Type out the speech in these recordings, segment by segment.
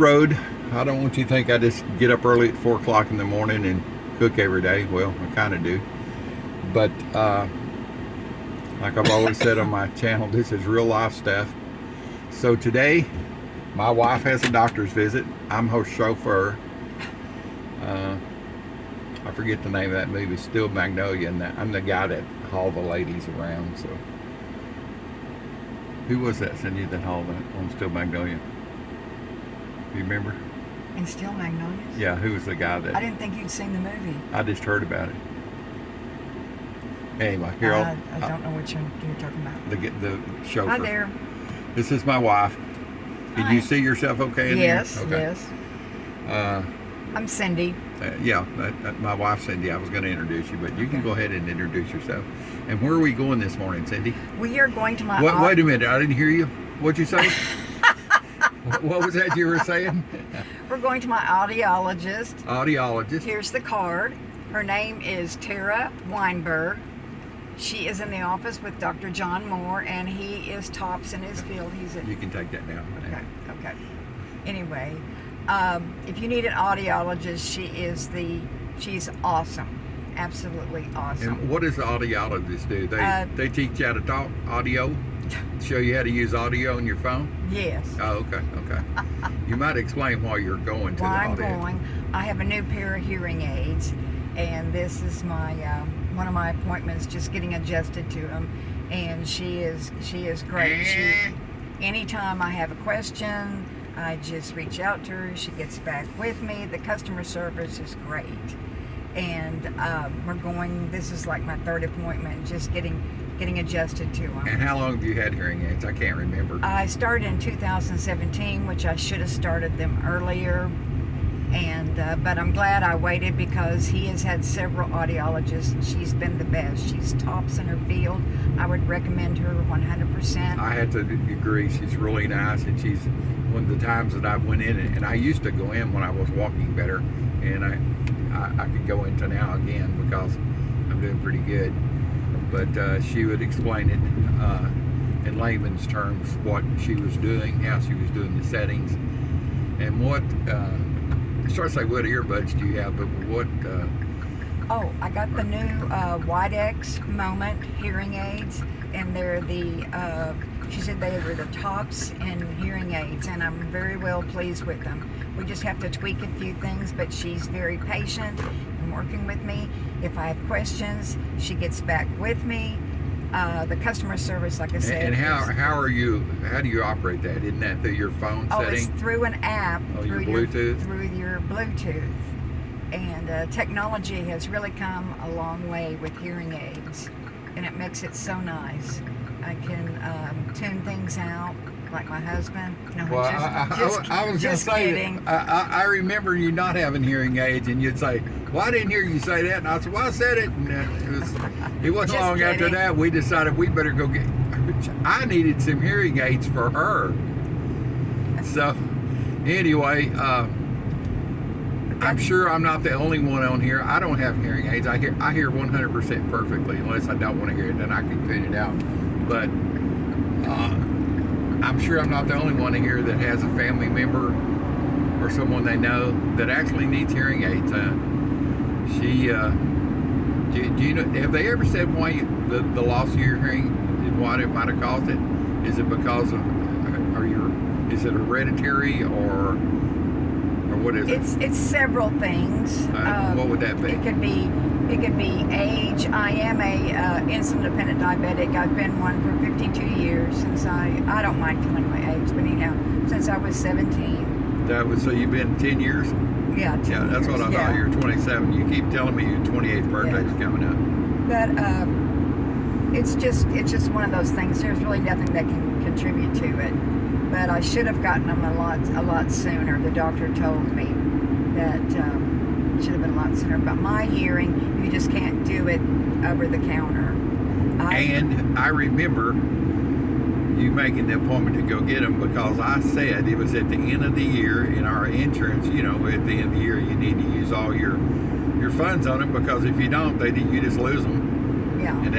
Road. I don't want you to think I just get up early at 4 o'clock in the morning and cook every day. Well, I kind of do. But like I've always said on my channel, this is real life stuff. So today, my wife has a doctor's visit. I'm her chauffeur. I forget the name of that movie, Still Magnolia, and I'm the guy that hauled the ladies around. So, who was that, Cindy, that hauled on Still Magnolia? Do you remember? In Still Magnolias? Yeah, who was the guy that... I didn't think you'd seen the movie. I just heard about it. Anyway, here I don't know which one you're talking about. The chauffeur. Hi there. This is my wife. Can Hi. you see yourself okay in yes, here? Okay. Yes. I'm Cindy. Yeah, my wife Cindy. I was going to introduce you, but you can go ahead and introduce yourself. And where are we going this morning, Cindy? We are going to my... Wait a minute. I didn't hear you. What'd you say? What was that you were saying? We're going to my audiologist. Audiologist. Here's the card. Her name is Tara Weinberg. She is in the office with Dr. John Moore, and he is tops in his field. He's a... You can take that down. Okay. Anyway, if you need an audiologist, she's awesome. Absolutely awesome. And what does the audiologist do? They teach you how to talk audio? Show you how to use audio on your phone? Yes. Oh, okay. You might explain why you're going to While the I'm audio. going, I have a new pair of hearing aids, and this is my one of my appointments, just getting adjusted to them. And she is great. Anytime I have a question, I just reach out to her. She gets back with me. The customer service is great. And we're going. This is like my third appointment, just getting adjusted to them. And how long have you had hearing aids? I can't remember. I started in 2017, which I should have started them earlier. And but I'm glad I waited, because he has had several audiologists, and she's been the best. She's tops in her field. I would recommend her 100%. I had to agree. She's really nice, and she's one of the times that I went in, and I used to go in when I was walking better, and I could go into now again because I'm doing pretty good. But she would explain it in layman's terms what she was doing, how she was doing the settings, and what. I started to say, what earbuds do you have? But what? Oh, I got the new Widex Moment hearing aids, and they're the. She said they were the tops in hearing aids, and I'm very well pleased with them. We just have to tweak a few things, but she's very patient and working with me. If I have questions, she gets back with me. The customer service, like I said. And how do you operate that? Isn't that through your phone setting? Oh, it's through an app. Oh, through your Bluetooth? Through your Bluetooth. And technology has really come a long way with hearing aids, and it makes it so nice. I can tune things out, like my husband. No, Well, I was going to say, kidding. I remember you not having hearing aids, and you'd say, well, I didn't hear you say that. And I said, well, I said it. And it wasn't Just long after kidding. that, we decided we better go get, I needed some hearing aids for her. So, anyway, I'm sure I'm not the only one on here. I don't have hearing aids. I hear 100% perfectly, unless I don't want to hear it, then I can tune it out. But I'm sure I'm not the only one in here that has a family member or someone they know that actually needs hearing aids. Do you know? Have they ever said why the loss of your hearing, what it might have caused it? Is it because of, is it hereditary or what is it? It's several things. What would that be? It could be age. I am a insulin-dependent diabetic. I've been one for 52 years since I don't mind telling my age, but anyhow, since I was 17. So you've been 10 years? Yeah, 10 Yeah, that's what I thought. You're 27. You keep telling me your 28th birthday's coming up. But it's just one of those things. There's really nothing that can contribute to it. But I should have gotten them a lot sooner. The doctor told me that it should have been a lot sooner. But my hearing, you just can't do it over the counter. And I remember you making the appointment to go get them, because I said it was at the end of the year in our insurance. You know, at the end of the year, you need to use all your funds on them, because if you don't, you just lose them. Yeah. And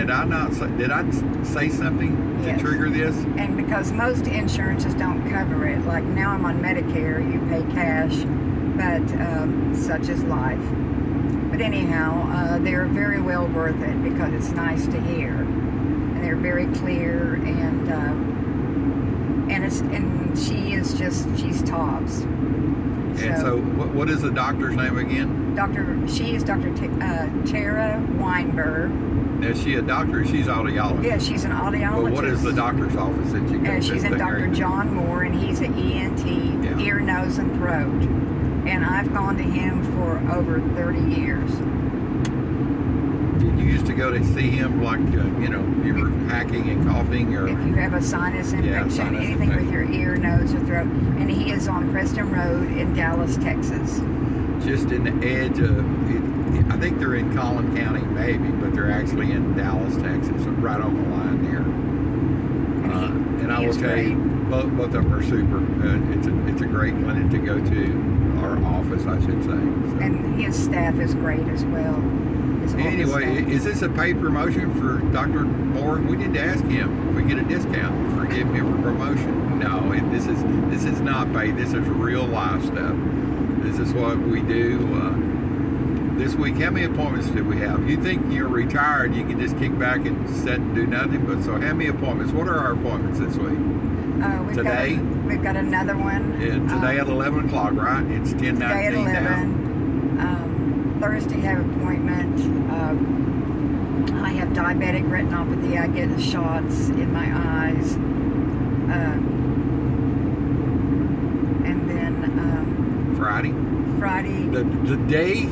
did I say something to Yes. trigger this? And because most insurances don't cover it, like now I'm on Medicare, you pay cash, but such is life. But anyhow, they're very well worth it because it's nice to hear, and they're very clear, and she's tops. And so what is the doctor's name again? She is Dr. Tara Weinberg. Now, is she a doctor or she's audiologist? Yeah, she's an audiologist. Well, what is the doctor's office that you go to? She's in Dr. John Moore, and he's an ENT, Yeah. ear, nose, and throat. And I've gone to him for over 30 years. Did you used to go to see him like, you were hacking and coughing or? If you have a sinus infection, sinus anything with infection. your ear, nose, or throat. And he is on Preston Road in Dallas, Texas. Just in the edge of it. I think they're in Collin County, maybe, but they're actually in Dallas, Texas, so right on the line there. And I he will is tell you, both of them are super. It's a great clinic to go to, or office, I should say. So. And his staff is great as well. His office Anyway, staff. is this a paid promotion for Dr. Moore? We need to ask him if we get a discount for giving him a promotion. No, this is not paid. This is real life stuff. This is what we do. This week, how many appointments do we have? You think you're retired, you can just kick back and sit and do nothing, but so how many appointments? What are our appointments this week? Today? We've got another one. Yeah, today at 11 o'clock, right? It's 10:19 Today at 11. Thursday have appointment. I have diabetic retinopathy. I get shots in my eyes. And then Friday? Friday. The day,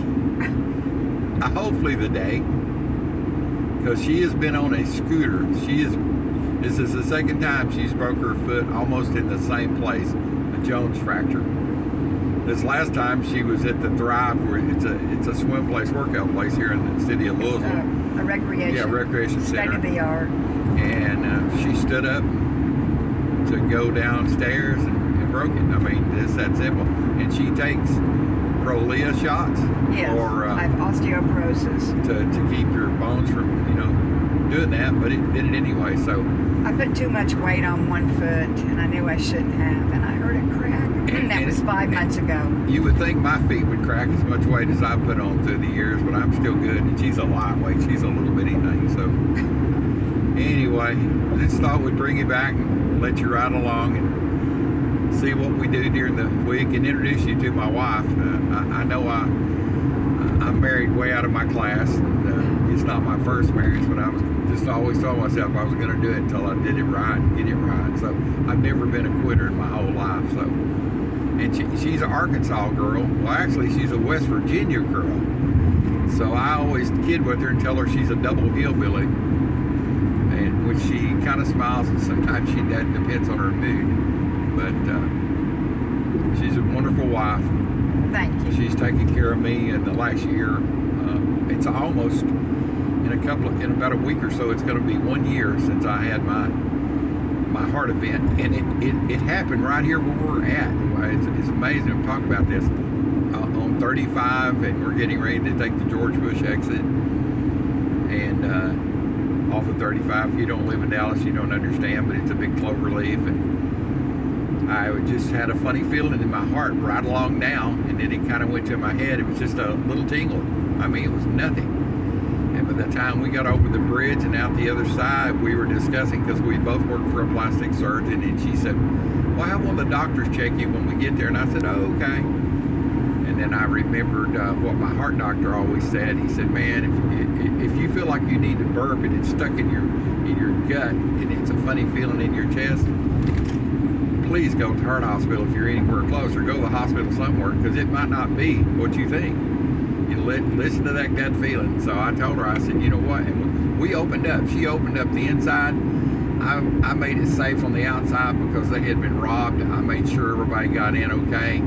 hopefully the day, because she has been on a scooter. This is the second time she's broke her foot almost in the same place, a Jones fracture. This last time she was at the Thrive, where it's a swim place, workout place here in the city of Louisville. A recreation. Yeah, recreation center. State of the art. And she stood up to go downstairs and broke it. I mean, it's that simple. And she takes Prolia shots, Yes. or I have osteoporosis. to keep your bones from doing that, but it did it anyway. So I put too much weight on one foot, and I knew I shouldn't have, and I heard it crack. That was 5 months ago. you would think my feet would crack as much weight as I put on through the years, but I'm still good. And she's a lightweight. She's a little bitty thing. So anyway, just thought we'd bring you back and let you ride along and see what we do during the week and introduce you to my wife. I know I'm married way out of my class. And, it's not my first marriage, but I was just always told myself I was going to do it until I did it right and get it right. So I've never been a quitter in my whole life. So, and she's an Arkansas girl. Well, actually, she's a West Virginia girl. So I always kid with her and tell her she's a double hillbilly, and which she kind of smiles and sometimes she doesn't. Depends on her mood. But she's a wonderful wife. Thank you. She's taken care of me in the last year. It's almost in about a week or so. It's going to be 1 year since I had my heart event, and it happened right here where we're at. It's amazing. I'm talking about this on 35, and we're getting ready to take the George Bush exit, and off of 35. If you don't live in Dallas, you don't understand, but it's a big clover leaf, and I just had a funny feeling in my heart right along now, and then it kind of went to my head. It was just a little tingle. I mean, it was nothing. And by the time we got over the bridge and out the other side, we were discussing, because we both work for a plastic surgeon, and she said, well, have one of the doctors check you when we get there. And I said, oh, okay. And then I remembered what my heart doctor always said. He said, man, if you feel like you need to burp and it's stuck in your gut and it's a funny feeling in your chest, please go to Heart Hospital. If you're anywhere close, or go to the hospital somewhere, because it might not be what you think. You listen to that gut feeling. So I told her, I said, you know what? And we opened up. She opened up the inside. I made it safe on the outside because they had been robbed. I made sure everybody got in okay.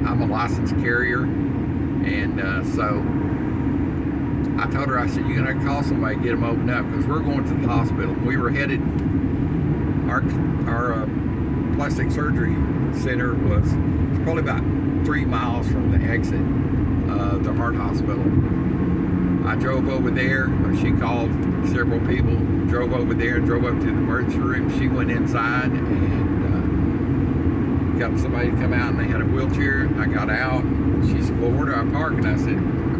I'm a licensed carrier, and so I told her, I said, you're gonna have to call somebody, get them opened up, because we're going to the hospital. We were headed. Our plastic surgery center was probably about 3 miles from the exit, the Heart Hospital. I drove over there, or she called several people, drove over there and drove up to the emergency room. She went inside and got somebody to come out, and they had a wheelchair. I got out. She said, well, where do I park? And I said,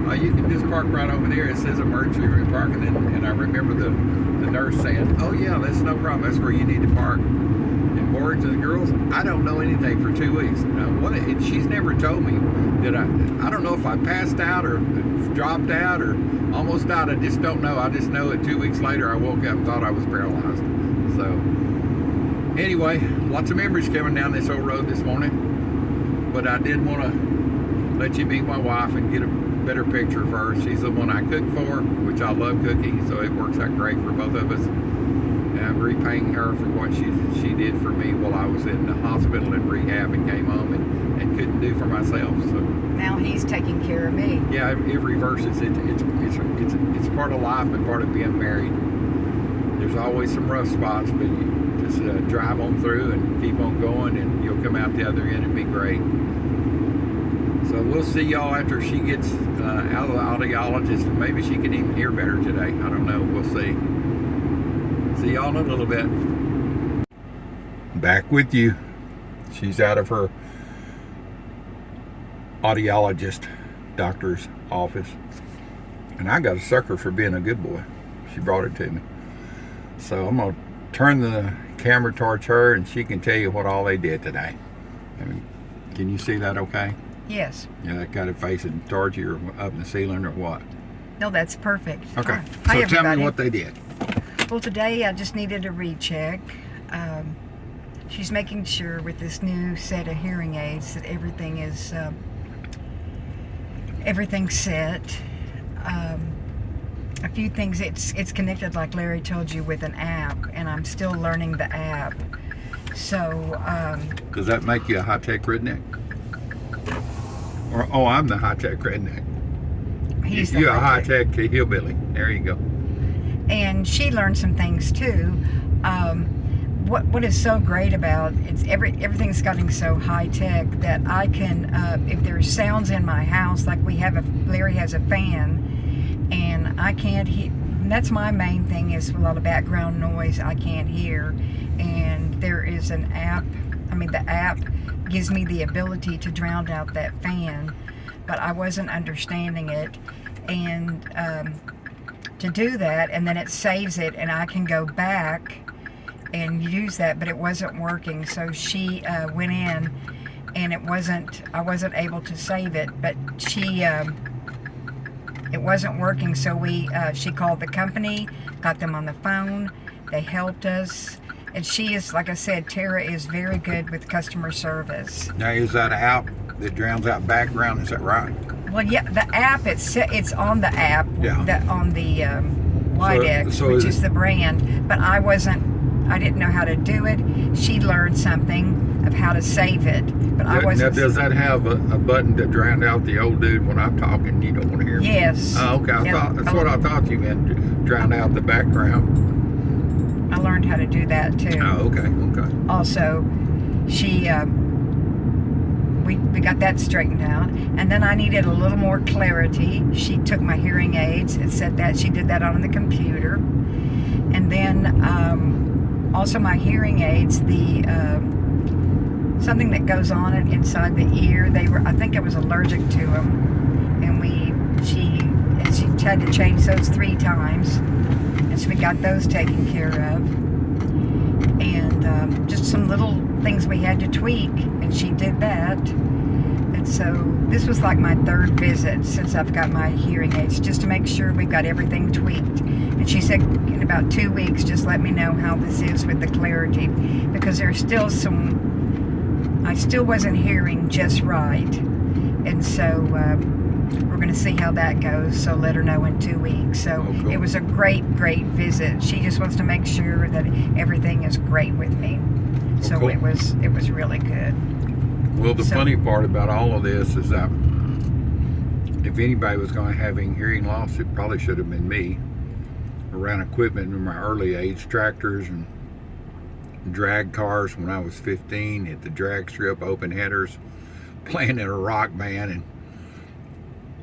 oh, you can just park right over there. It says emergency room parking. And I remember the nurse saying, oh yeah, that's no problem. That's where you need to park. And words of the girls, I don't know anything for 2 weeks. And she's never told me that I don't know if I passed out or dropped out or almost died. I just don't know. I just know that 2 weeks later I woke up and thought I was paralyzed. So anyway, lots of memories coming down this old road this morning. But I did want to let you meet my wife and get a better picture of her. She's the one I cook for, which I love cooking, so it works out great for both of us. And I'm repaying her for what she did for me while I was in the hospital and rehab and came home and couldn't do for myself. So Now he's taking care of me. yeah, it reverses. It's part of life and part of being married. There's always some rough spots, but you just drive on through and keep on going, and you'll come out the other end and be great. So we'll see y'all after she gets out of the audiologist. Maybe she can even hear better today. I don't know. We'll see. See y'all in a little bit. Back with you. She's out of her audiologist doctor's office. And I got a sucker for being a good boy. She brought it to me. So I'm going to turn the camera towards her and she can tell you what all they did today. I mean, can you see that okay? Yes. Yeah, that got it facing towards you or up in the ceiling or what? No, that's perfect. Okay. Hi, So tell everybody. me what they did. Well, today I just needed a recheck. She's making sure with this new set of hearing aids that everything is everything's set. A few things, it's connected, like Larry told you, with an app, and I'm still learning the app. So Does that make you a high-tech redneck? Or, oh, I'm the high-tech redneck. he's You're the a high-tech. high-tech hillbilly. There you go. And she learned some things too. What is so great about it's everything's getting so high tech that I can if there's sounds in my house, like Larry has a fan, and I can't hear. That's my main thing, is a lot of background noise I can't hear. And there is an app. I mean, the app gives me the ability to drown out that fan, but I wasn't understanding it, and to do that, and then it saves it, and I can go back and use that, but it wasn't working. So she went in, and I wasn't able to save it, but it wasn't working. So she called the company, got them on the phone, they helped us, and she is, like I said, Tara is very good with customer service. Now, is that an app that drowns out background? Is that right? Well, yeah, the app, it's on the app, Yeah. on the Widex, so which is the brand, but I didn't know how to do it. She learned something of how to save it, but I wasn't. Now, does that have a button to drown out the old dude when I'm talking? You don't want to hear me? Yes. Oh, okay. That's what I thought you meant, drown out the background. I learned how to do that too. Oh, okay. Also, she we got that straightened out, and then I needed a little more clarity. She took my hearing aids and said that she did that on the computer, and then also my hearing aids, the something that goes on inside the ear. I think I was allergic to them, and she had to change those 3 times, and so we got those taken care of. And just some little things we had to tweak, and she did that. And so this was like my 3rd visit since I've got my hearing aids, just to make sure we've got everything tweaked. And she said in about 2 weeks, just let me know how this is with the clarity, because there's still I still wasn't hearing just right. And so we're going to see how that goes, so let her know in 2 weeks. So cool. It was a great visit. She just wants to make sure that everything is great with me. So cool. it was really good. Well, the funny part about all of this is that if anybody was going to have hearing loss, it probably should have been me. Around equipment in my early age, tractors and drag cars when I was 15, at the drag strip, open headers, playing in a rock band, and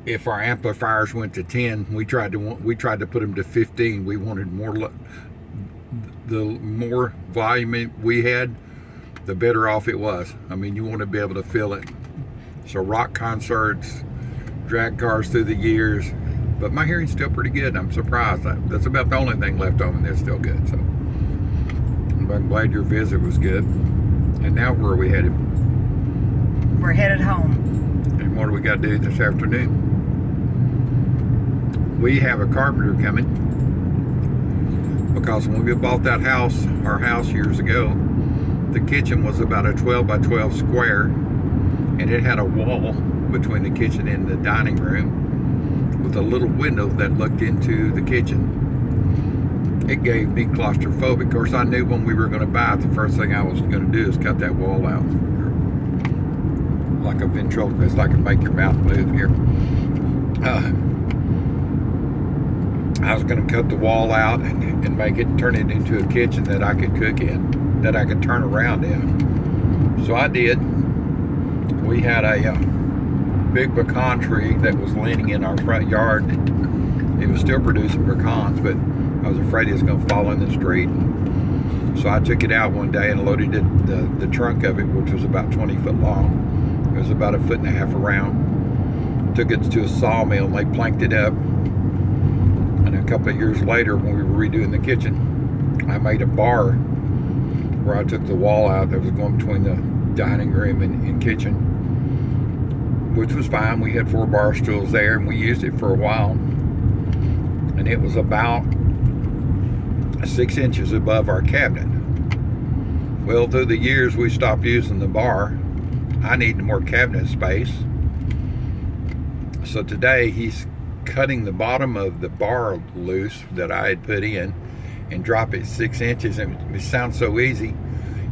if our amplifiers went to 10, we tried to put them to 15. We wanted more. The more volume we had, the better off it was. I mean, you want to be able to feel it. So rock concerts, drag cars through the years, but my hearing's still pretty good. I'm surprised. That's about the only thing left on, and they're still good. So I'm glad your visit was good. And now where are we headed? We're headed home. And what do we got to do this afternoon? We have a carpenter coming because when we bought that house, our house years ago, the kitchen was about a 12 by 12 square, and it had a wall between the kitchen and the dining room with a little window that looked into the kitchen. It gave me claustrophobic. Of course, I knew when we were going to buy it, the first thing I was going to do is cut that wall out. Like a ventriloquist, I can make your mouth move here. I was going to cut the wall out and turn it into a kitchen that I could cook in, that I could turn around in. So I did. We had a big pecan tree that was leaning in our front yard. It was still producing pecans, but I was afraid it was going to fall in the street. So I took it out one day and loaded the trunk of it, which was about 20 foot long. It was about 1.5 feet around. Took it to a sawmill and they planked it up. And a couple of years later, when we were redoing the kitchen, I made a bar where I took the wall out that was going between the dining room and kitchen, which was fine. We had 4 bar stools there, and we used it for a while. And it was about 6 inches above our cabinet. Well, through the years, we stopped using the bar. I needed more cabinet space. So today, he's cutting the bottom of the bar loose that I had put in and drop it 6 inches, and it sounds so easy,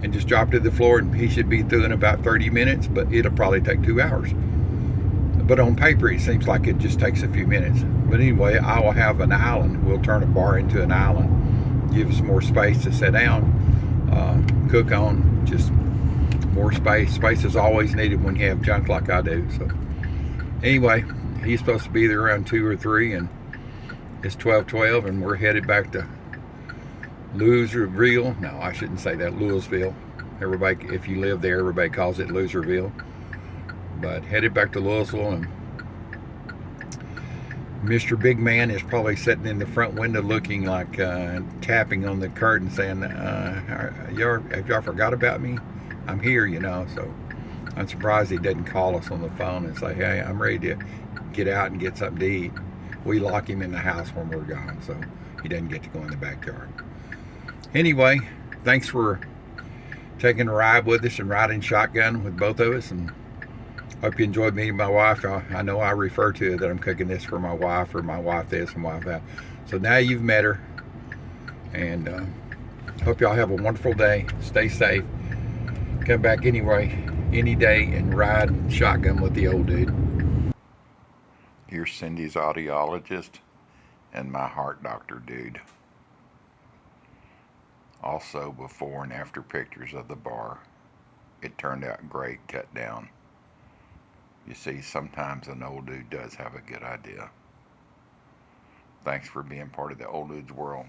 and just drop it to the floor, and he should be through in about 30 minutes, but it'll probably take 2 hours. But on paper it seems like it just takes a few minutes. But anyway, I will have an island. We'll turn a bar into an island, give us more space to sit down, cook on, just more space. Space is always needed when you have junk like I do. So anyway, he's supposed to be there around 2 or 3, and it's 12:12, and we're headed back to Loserville. No, I shouldn't say that. Louisville. Everybody, if you live there, everybody calls it Loserville. But headed back to Louisville, and Mr. Big Man is probably sitting in the front window looking like tapping on the curtain saying, have y'all forgot about me? I'm here, you know. So I'm surprised he doesn't call us on the phone and say, hey, I'm ready to get out and get something to eat. We lock him in the house when we're gone, so he doesn't get to go in the backyard. Anyway, thanks for taking a ride with us and riding shotgun with both of us, and hope you enjoyed meeting my wife. I know I refer to it that I'm cooking this for my wife, or my wife this and wife that. So now you've met her, and hope y'all have a wonderful day. Stay safe. Come back anyway, any day, and ride shotgun with the old dude. Here's Cindy's audiologist and my heart doctor dude. Also, before and after pictures of the bar. It turned out great, cut down. You see, sometimes an old dude does have a good idea. Thanks for being part of the old dude's world.